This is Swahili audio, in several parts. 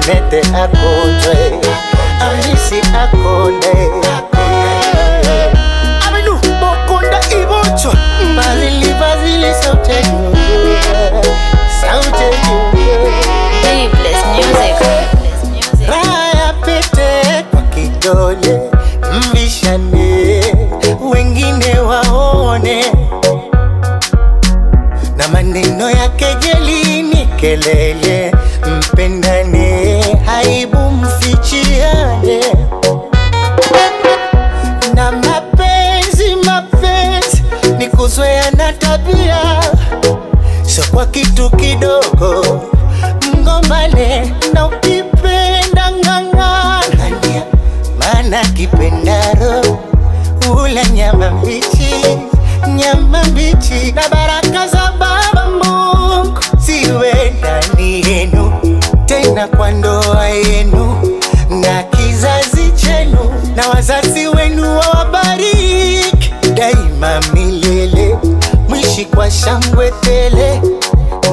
Janete akonjwe Amisi akonde Aminu bokonda ibocho Bazili saute Bless music. Raya pete kwa kidole Mbishane wengine waone Na maneno ya kejeli ni kelele Mpendane haibu mfichiane Na mapenzi ni kuzoea na tabia So kwa kitu kidogo mgombane na ukipenda ngangana Mana kipendaro ula nyama mbichi Na baraka za baba Mungu ziwe ndani yenu Tena kwa ndoa yenu na kizazi chenu Na wazazi wenu wawabariki daima milele Mwishi kwa shangwe tele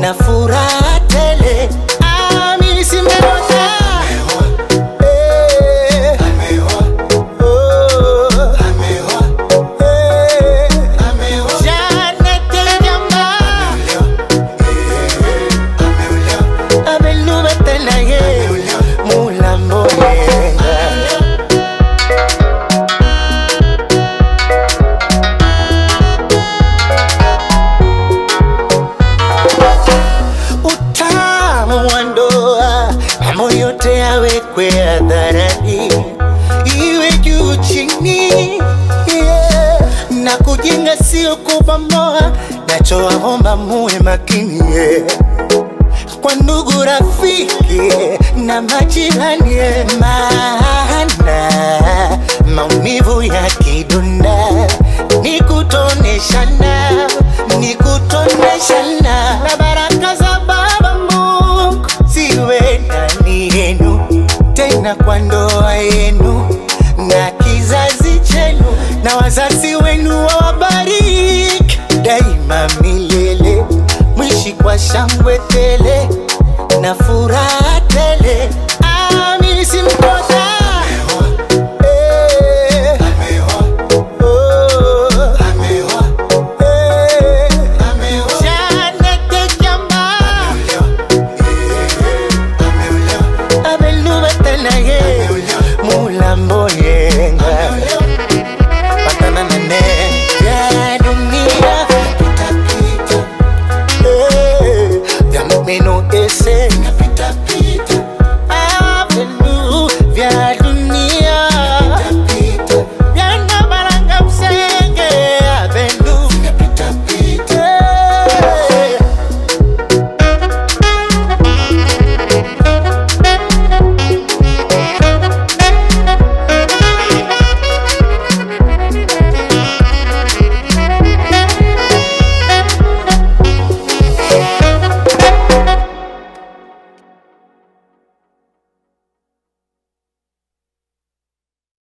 na furaha tele Amini simkosa yote yawekwe hadharani Iwe juu chini Na kujenga sio kubomoa Nachowaomba muwe makini Kwa ndugu rafiki na majirani Maana maumivu ya kidonda Ni kutoneshana Na baraka za baba Mungu ziwe ndani yenu Tena kwa ndoa yenu na kizazi chenu Na wazazi wenu wawabariki daima milele Mwishi kwa shangwe tele na furaha tele Amini simkosa Meno ese